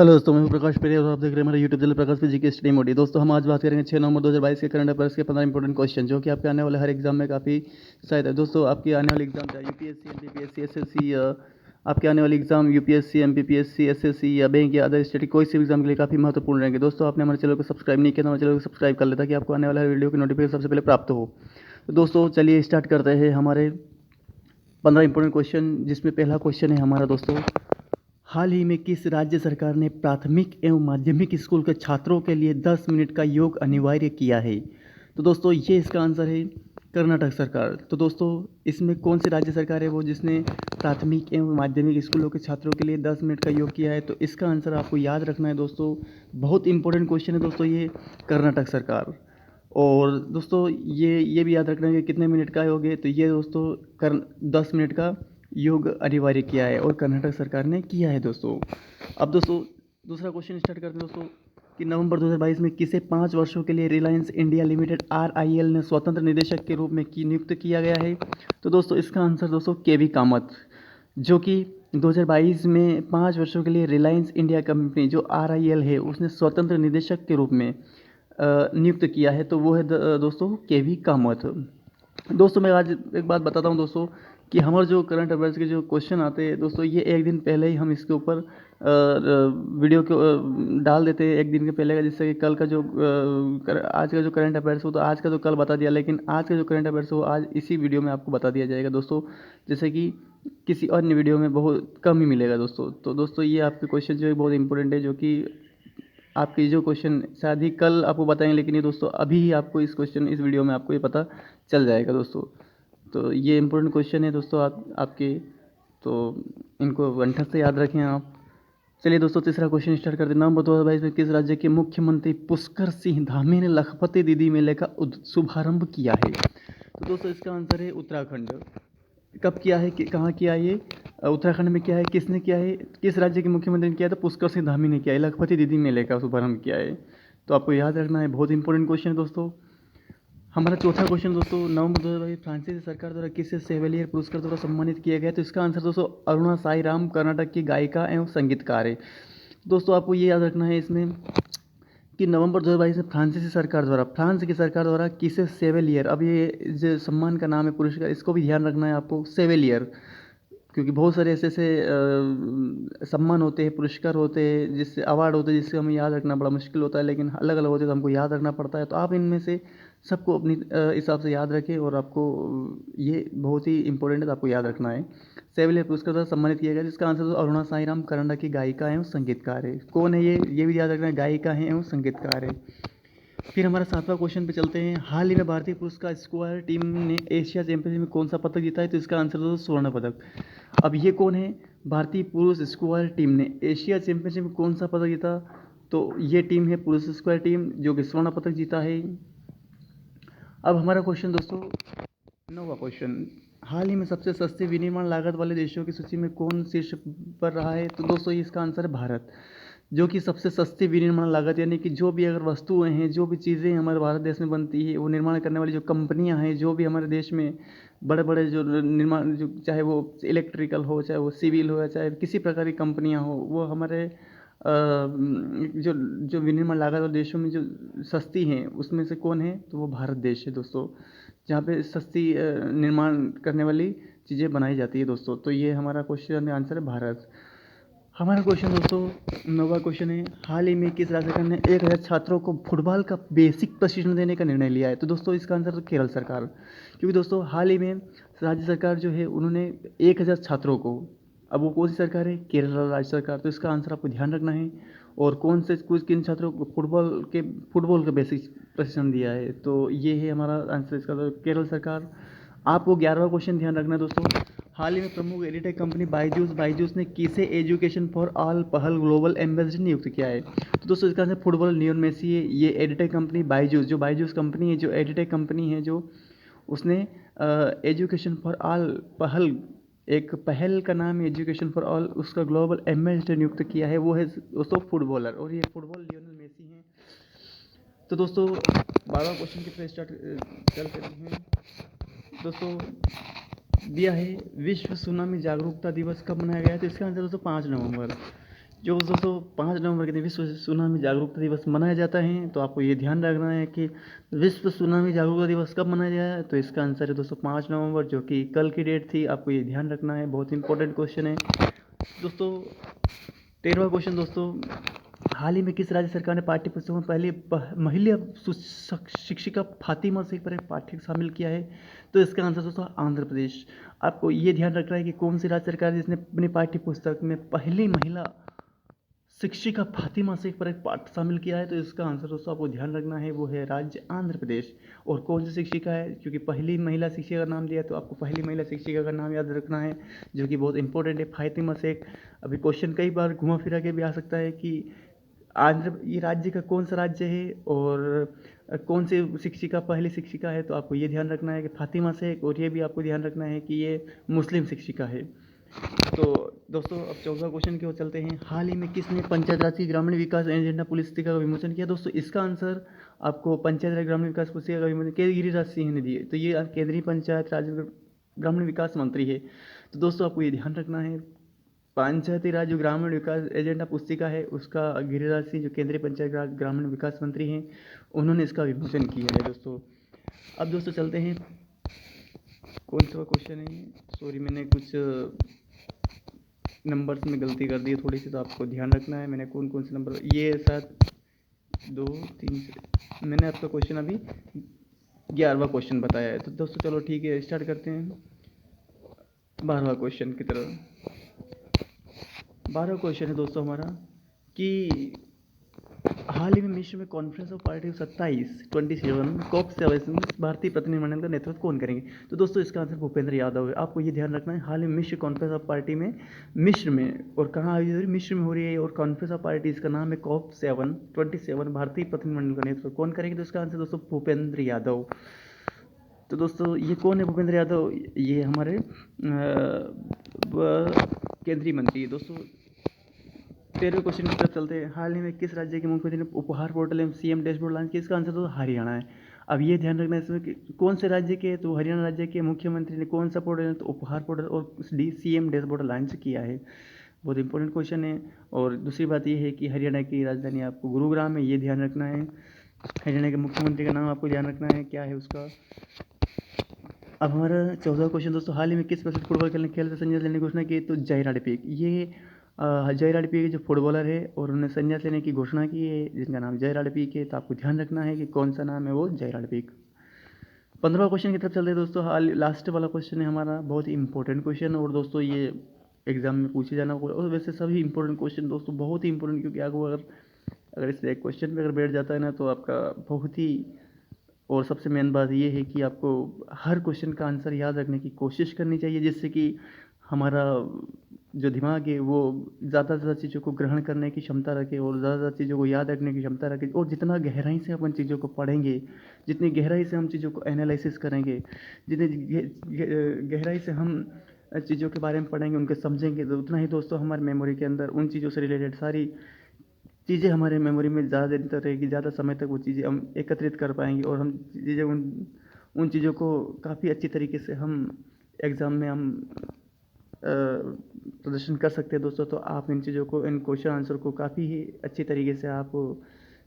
Hello दोस्तों, मैं हूं प्रकाश पेरे और आप देख रहे हैं हमारे यूट्यूब चैनल प्रकाश जी के स्टडी मोडी। दोस्तों हम आज बात करेंगे 6 नवंबर 2022 के करंट अफेयर्स के 15 इंपॉर्टेंट क्वेश्चन जो कि आपके आने वाले हर एग्जाम में काफ़ी सहायता है। दोस्तों आपकी आने वाली एग्जाम चाहे यूपीएससी एमपीपीएससी एसएससी या आपके आने वाली एग्जाम यूपीएससी एमपीपीएससी एसएससी या बैंक या अदर स्टेट कोई सी एग्जाम के लिए काफ़ी महत्वपूर्ण रहेंगे। दोस्तों आपने हमारे चैनल को सब्सक्राइब नहीं किया तो हमारे चैनल को सब्सक्राइब कर ले ताकि आपको आने वाले हर वीडियो की नोटिफिकेशन सबसे पहले प्राप्त हो। तो दोस्तों चलिए स्टार्ट करते हैं हमारे 15 इंपॉर्टेंट क्वेश्चन, जिसमें पहला क्वेश्चन है हमारा दोस्तों, हाल ही में किस राज्य सरकार ने प्राथमिक एवं माध्यमिक स्कूल के छात्रों के लिए 10 मिनट का योग अनिवार्य किया है? तो दोस्तों ये इसका आंसर है कर्नाटक सरकार। तो दोस्तों इसमें कौन सी राज्य सरकार है वो जिसने प्राथमिक एवं माध्यमिक स्कूलों के छात्रों के लिए 10 मिनट का योग किया है? तो इसका आंसर आपको याद रखना है दोस्तों, बहुत इंपॉर्टेंट क्वेश्चन है दोस्तों ये, कर्नाटक सरकार। और दोस्तों ये भी याद रखना है कि कितने मिनट का योग है। तो ये दोस्तों 10 मिनट का योग अनिवार्य किया है और कर्नाटक सरकार ने किया है दोस्तों। अब दोस्तों दूसरा क्वेश्चन स्टार्ट करते हैं दोस्तों, कि नवंबर 2022 में किसे 5 वर्षों के लिए रिलायंस इंडिया लिमिटेड RIL ने स्वतंत्र निदेशक के रूप में नियुक्त किया गया है? तो दोस्तों इसका आंसर दोस्तों केवी कामत, जो कि 2022 में 5 वर्षों के लिए रिलायंस इंडिया कंपनी जो RIL है उसने स्वतंत्र निदेशक के रूप में नियुक्त किया है। तो वो है दोस्तों केवी कामत। दोस्तों मैं आज एक बात बताता हूँ दोस्तों, कि हमारे जो करंट अफेयर्स के जो क्वेश्चन आते हैं दोस्तों, ये एक दिन पहले ही हम इसके ऊपर वीडियो को डाल देते हैं एक दिन के पहले का, जिससे कि कल का जो आज का जो करंट अफेयर्स हो तो आज का तो कल बता दिया, लेकिन आज का जो करंट अफेयर्स हो आज इसी वीडियो में आपको बता दिया जाएगा दोस्तों, जैसे कि किसी अन्य वीडियो में बहुत कम ही मिलेगा दोस्तों। तो दोस्तों ये आपके क्वेश्चन जो है बहुत इंपॉर्टेंट है, जो कि आपकी जो क्वेश्चन शायद ही कल आपको बताएंगे, लेकिन ये दोस्तों अभी ही आपको इस वीडियो में आपको ये पता चल जाएगा दोस्तों। तो ये इंपॉर्टेंट क्वेश्चन है दोस्तों आपके, तो इनको कंठस्थ से याद रखें आप। चलिए दोस्तों तीसरा क्वेश्चन स्टार्ट करते हैं। नवंबर 2022 में किस राज्य के मुख्यमंत्री पुष्कर सिंह धामी ने लखपति दीदी मेले का शुभारंभ किया है? तो दोस्तों इसका आंसर है उत्तराखंड। कब किया है, कहाँ किया है ये? उत्तराखंड में किया है। किसने किया है, किस राज्य के मुख्यमंत्री ने किया? तो पुष्कर सिंह धामी ने किया है, लखपति दीदी मेले का शुभारंभ किया है। तो आपको याद रखना है, बहुत इंपॉर्टेंट क्वेश्चन है दोस्तों। हमारा चौथा क्वेश्चन दोस्तों, नवंबर 2022 फ्रांसीसी सरकार द्वारा किसे सेवेलियर पुरस्कार द्वारा सम्मानित किया गया? तो इसका आंसर दोस्तों अरुणा साई राम, कर्नाटक की गायिका एवं संगीतकार है। दोस्तों आपको ये याद रखना है इसमें कि नवंबर 2022 में फ्रांस की सरकार द्वारा किसे सेवेलियर, अब ये जो सम्मान का नाम है पुरस्कार, इसको भी ध्यान रखना है आपको, सेवेलियर, क्योंकि बहुत सारे ऐसे ऐसे सम्मान होते हैं, पुरस्कार होते हैं, जिससे अवार्ड होते हैं, जिससे हमें याद रखना बड़ा मुश्किल होता है, लेकिन अलग अलग होते हैं तो हमको याद रखना पड़ता है। तो आप इनमें से सबको अपनी हिसाब से याद रखें, और आपको ये बहुत ही इंपॉर्टेंट है, तो आपको याद रखना है। सेवेलियर पुरस्कार द्वारा सम्मानित किया गया, जिसका आंसर तो अरुणा साई राम, कर्नाटक की गायिका एवं संगीतकार है। कौन है ये भी याद रखना है, गायिका है एवं संगीतकार है। फिर हमारा 7वां क्वेश्चन पे चलते हैं। हाल ही में भारतीय पुरुष का स्क्वायर टीम ने एशिया चैंपियनशिप में कौन सा पदक जीता है? तो इसका आंसर दोस्तों स्वर्ण पदक। अब ये कौन है, भारतीय पुरुष स्क्वायर टीम ने एशिया चैंपियनशिप में कौन सा पदक जीता? तो ये टीम है पुरुष स्क्वायर टीम, जो कि स्वर्ण पदक जीता है। अब हमारा क्वेश्चन दोस्तों 9वां क्वेश्चन, हाल ही में सबसे सस्ती विनिर्माण लागत वाले देशों की सूची में कौन शीर्ष पर रहा है? तो दोस्तों इसका आंसर है भारत, जो कि सबसे सस्ती विनिर्माण लागत, यानी कि जो भी अगर वस्तुएं हैं, जो भी चीज़ें हमारे भारत देश में बनती है, वो निर्माण करने वाली जो कंपनियां हैं, जो भी हमारे देश में बड़े बड़े जो निर्माण, जो चाहे वो इलेक्ट्रिकल हो, चाहे वो सिविल हो, चाहे किसी प्रकार की कंपनियां हो, वो हमारे जो जो विनिर्माण लागत वाले देशों में जो सस्ती हैं उसमें से कौन है? तो वो भारत देश है दोस्तों, जहाँ पे सस्ती निर्माण करने वाली चीज़ें बनाई जाती है दोस्तों। तो ये हमारा क्वेश्चन आंसर है भारत। हमारा क्वेश्चन दोस्तों 9वां क्वेश्चन है, हाल ही में किस राज्य सरकार ने 1000 छात्रों को फुटबॉल का बेसिक प्रशिक्षण देने का निर्णय लिया है? तो दोस्तों इसका आंसर तो केरल सरकार, क्योंकि दोस्तों हाल ही में राज्य सरकार जो है उन्होंने 1000 छात्रों को, अब वो कौन सी सरकार है? केरल राज्य सरकार। तो इसका आंसर आपको ध्यान रखना है, और किन छात्रों को फुटबॉल का बेसिक प्रशिक्षण दिया है? तो ये है हमारा आंसर इसका, तो केरल सरकार। आपको 11वां क्वेश्चन ध्यान रखना है दोस्तों, हाल ही में प्रमुख एडिटेक कंपनी बायजूस ने किसे एजुकेशन फॉर ऑल पहल ग्लोबल एम्बेसडर नियुक्त किया है? तो दोस्तों इसका आंसर फुटबॉल लियोन मेसी है। ये एडिटेक कंपनी बायजूस कंपनी है, जो एडिटेक कंपनी है, जो उसने एजुकेशन फॉर ऑल एक पहल का नाम है एजुकेशन फॉर ऑल, उसका ग्लोबल एम्बेसडर नियुक्त किया है, वो है दोस्तों फुटबॉलर, और ये फुटबॉल लियोनल मेसी हैं। तो दोस्तों 12वां क्वेश्चन की तरफ स्टार्ट करते हैं दोस्तों, दिया है विश्व सुनामी जागरूकता दिवस कब मनाया गया है? तो इसका आंसर दोस्तों 5 नवंबर, जो दोस्तों 5 नवंबर के दिन विश्व सुनामी जागरूकता दिवस मनाया जाता है, तो आपको ये ध्यान रखना है कि विश्व सुनामी जागरूकता दिवस कब मनाया जाए। तो इसका आंसर है दोस्तों 5 नवंबर, जो कि कल की डेट थी। आपको ये ध्यान रखना है, बहुत इंपॉर्टेंट क्वेश्चन है दोस्तों। 13वां क्वेश्चन दोस्तों, हाल ही में किस राज्य सरकार ने पाठ्य पुस्तकों में पहली महिला शिक्षिका फातिमा शेख पर एक पाठ्य शामिल किया है। तो इसका आंसर दोस्तों आंध्र प्रदेश। आपको ये ध्यान रखना है कि कौन सी राज्य सरकार है जिसने अपनी पाठ्य पुस्तक में पहली महिला शिक्षिका फातिमा शेख पर एक पाठ शामिल किया है। तो इसका आंसर दोस्तों आपको ध्यान रखना है, वो है राज्य आंध्र प्रदेश। और कौन सी शिक्षिका है, क्योंकि पहली महिला शिक्षिका का नाम दिया, तो आपको पहली महिला शिक्षिका का नाम याद रखना है, जो कि बहुत इंपॉर्टेंट है, फातिमा शेख। अभी क्वेश्चन कई बार घुमा फिरा के भी आ सकता है कि आंध्र ये राज्य का कौन सा राज्य है और कौन सी शिक्षिका पहली शिक्षिका है। तो आपको ये ध्यान रखना है कि फातिमा शेख, और ये भी आपको ध्यान रखना है कि ये मुस्लिम शिक्षिका है। तो दोस्तों अब 14 क्वेश्चन की ओर चलते हैं। हाल ही में किसने पंचायत राज की ग्रामीण विकास एजेंडा पुस्तिका का विमोचन किया। दोस्तों इसका आंसर आपको पंचायत राज ग्रामीण विकास पुस्तिका का विमोचन के गिरिराज सिंह ने दिए। तो ये केंद्रीय पंचायत राज ग्रामीण विकास मंत्री है। तो दोस्तों आपको ये ध्यान रखना है, पंचायती राज जो ग्रामीण विकास एजेंडा पुस्तिका है उसका गिरिराज सिंह, जो केंद्रीय पंचायत राज ग्रामीण विकास मंत्री हैं, उन्होंने इसका विमोचन किया है दोस्तों। अब दोस्तों चलते हैं, कौन सा क्वेश्चन है, सॉरी मैंने कुछ नंबर्स में गलती कर दी है थोड़ी सी, तो आपको ध्यान रखना है। मैंने कौन कौन से नंबर, ये शायद 2 3 मैंने आपका क्वेश्चन अभी 11वां क्वेश्चन बताया है। तो दोस्तों चलो ठीक है, स्टार्ट करते हैं 12वां क्वेश्चन की तरफ। 12वां क्वेश्चन है दोस्तों हमारा कि हाल ही में मिस्र में कॉन्फ्रेंस ऑफ पार्टी 27 COP7 भारतीय प्रतिनिधिमंडल का नेतृत्व कौन करेंगे। तो दोस्तों इसका आंसर भूपेंद्र यादव है। आपको ये ध्यान रखना है, हाल ही में मिस्र कॉन्फ्रेंस ऑफ पार्टी में मिस्र में, और कहाँ आयोजित हो रही है, मिस्र में हो रही है, और कॉन्फ्रेंस ऑफ पार्टी इसका नाम है COP27 भारतीय प्रतिनिधिमंडल का नेतृत्व कौन करेंगे। तो इसका आंसर दोस्तों भूपेंद्र यादव। तो दोस्तों ये कौन है भूपेंद्र यादव, ये हमारे केंद्रीय मंत्री है दोस्तों। 13वें क्वेश्चन की तरफ चलते हैं। हाल ही में किस राज्य के मुख्यमंत्री ने उपहार पोर्टल एवं सीएम डैशबोर्ड लॉन्च किया। इसका आंसर तो हरियाणा है। अब ये ध्यान रखना है इसमें कि कौन से राज्य के, तो हरियाणा राज्य के मुख्यमंत्री ने कौन सा पोर्टल, तो उपहार पोर्टल और सीएम डैशबोर्ड लॉन्च किया है। बहुत इंपॉर्टेंट क्वेश्चन है। और दूसरी बात ये है कि हरियाणा की राजधानी आपको गुरुग्राम है, ये ध्यान रखना है। हरियाणा के मुख्यमंत्री का नाम आपको ध्यान रखना है, क्या है उसका। अब हमारा 14वां क्वेश्चन दोस्तों, हाल ही में किस प्रसिद्ध फुटबॉल खेल से संन्यास लेने की घोषणा की। तो जय राडपिक, ये जय राडपिक जो फुटबॉलर है और उन्होंने संन्यास लेने की घोषणा की है, जिनका नाम जय राडपिक है। तो आपको ध्यान रखना है कि कौन सा नाम है वो, जय राडपिक। 15वां क्वेश्चन की तरफ चलते हैं दोस्तों। हाल लास्ट वाला क्वेश्चन है हमारा, बहुत ही इंपॉर्टेंट क्वेश्चन, और दोस्तों ये एग्जाम में पूछे जाना होगा। और वैसे सभी इंपॉर्टेंट क्वेश्चन दोस्तों बहुत ही इंपॉर्टेंट, क्योंकि आपको अगर इस एक क्वेश्चन पे अगर बैठ जाता है ना, तो आपका बहुत ही, और सबसे मेन बात ये है कि आपको हर क्वेश्चन का आंसर याद रखने की कोशिश करनी चाहिए, जिससे कि हमारा जो दिमाग है वो ज़्यादा से ज़्यादा चीज़ों को ग्रहण करने की क्षमता रखे, और ज़्यादा से ज़्यादा चीज़ों को याद रखने की क्षमता रखे। और जितना गहराई से अपन चीज़ों को पढ़ेंगे, जितनी गहराई से हम चीज़ों को एनालिसिस करेंगे, जितनी गहराई से हम चीज़ों के बारे में पढ़ेंगे, उनके समझेंगे, तो उतना ही दोस्तों हमारे मेमोरी के अंदर उन चीज़ों से रिलेटेड सारी चीज़ें हमारे मेमोरी में ज़्यादा देर तक रहेगी, ज़्यादा समय तक वो चीज़ें हम एकत्रित कर पाएंगे, और हम चीज़ें उन चीज़ों को काफ़ी अच्छी तरीके से हम एग्ज़ाम में हम प्रदर्शन कर सकते हैं दोस्तों। तो आप इन चीज़ों को, इन क्वेश्चन आंसर को काफ़ी ही अच्छी तरीके से आप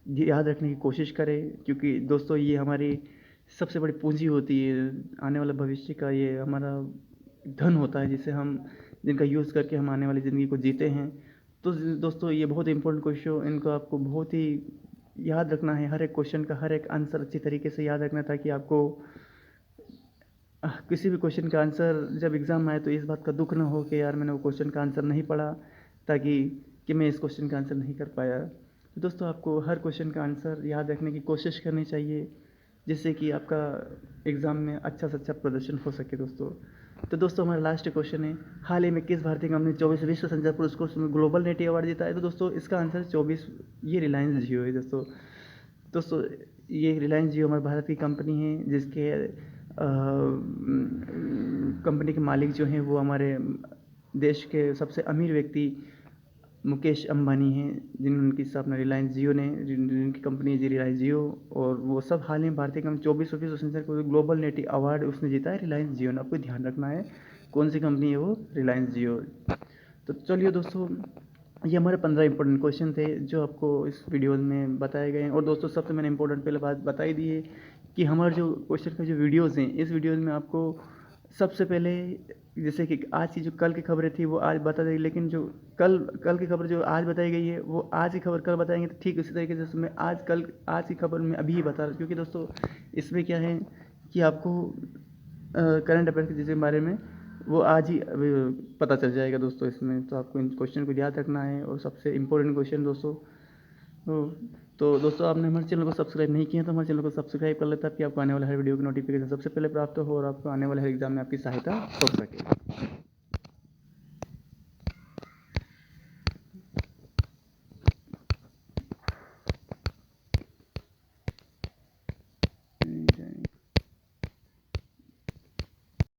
याद रखने की कोशिश करें, क्योंकि दोस्तों ये हमारी सबसे बड़ी पूंजी होती है, आने वाले भविष्य का ये हमारा धन होता है, जिसे हम, जिनका यूज़ करके हम आने वाली ज़िंदगी को जीते हैं। तो दोस्तों ये बहुत इंपॉर्टेंट क्वेश्चन, इनको आपको बहुत ही याद रखना है, हर एक क्वेश्चन का हर एक आंसर अच्छी तरीके से याद रखना, ताकि आपको किसी भी क्वेश्चन का आंसर जब एग्ज़ाम में आए तो इस बात का दुख ना हो कि यार मैंने वो क्वेश्चन का आंसर नहीं पढ़ा, ताकि कि मैं इस क्वेश्चन का आंसर नहीं कर पाया। तो दोस्तों आपको हर क्वेश्चन का आंसर याद रखने की कोशिश करनी चाहिए, जिससे कि आपका एग्ज़ाम में अच्छा से अच्छा प्रदर्शन हो सके दोस्तों। तो दोस्तों हमारा लास्ट क्वेश्चन है, हाल ही में किस भारतीय कंपनी 24 विश्व संचार पुरस्कार में ग्लोबल नेटिव अवार्ड जीता है। तो दोस्तों इसका आंसर 24, ये रिलायंस जियो है दोस्तों। दोस्तों ये रिलायंस जियो हमारे भारत की कंपनी है, जिसके कंपनी के मालिक जो हैं वो हमारे देश के सबसे अमीर व्यक्ति मुकेश अंबानी हैं, जिनकी स्थापना रिलायंस जियो ने, जिनकी कंपनी है जी रिलायंस जियो। और वो सब हाल ही में भारतीय कंपनी 24 विश्व संचार को ग्लोबल नेटिव अवार्ड उसने जीता है, रिलायंस जियो ने। आपको ध्यान रखना है कौन सी कंपनी है वो, रिलायंस जियो। तो चलिए दोस्तों ये हमारे 15 इंपॉर्टेंट क्वेश्चन थे जो आपको इस वीडियो में बताए गए हैं। और दोस्तों सबसे मैंने इंपॉर्टेंट पहले बात बता ही दी है कि हमारे जो क्वेश्चन का जो वीडियोज़ हैं, इस वीडियोज़ में आपको सबसे पहले जैसे कि आज की जो कल की खबरें थी वो आज बता दी, लेकिन जो कल कल की खबर जो आज बताई गई है वो आज की खबर कल बताएंगे। तो ठीक उसी तरीके से मैं आज की खबर में अभी ही बता रहा हूँ, क्योंकि दोस्तों इसमें क्या है कि आपको करंट अफेयर के जिसके बारे में वो आज ही पता चल जाएगा दोस्तों इसमें। तो आपको इन क्वेश्चन को याद रखना है। और सबसे इम्पोर्टेंट क्वेश्चन दोस्तों, तो दोस्तों आपने हमारे चैनल को सब्सक्राइब नहीं किया तो हमारे चैनल को सब्सक्राइब कर लेता, ताकि आपको आने वाले हर वीडियो की नोटिफिकेशन सबसे पहले प्राप्त हो और आपको आने वाले हर एग्जाम में आपकी सहायता हो सके।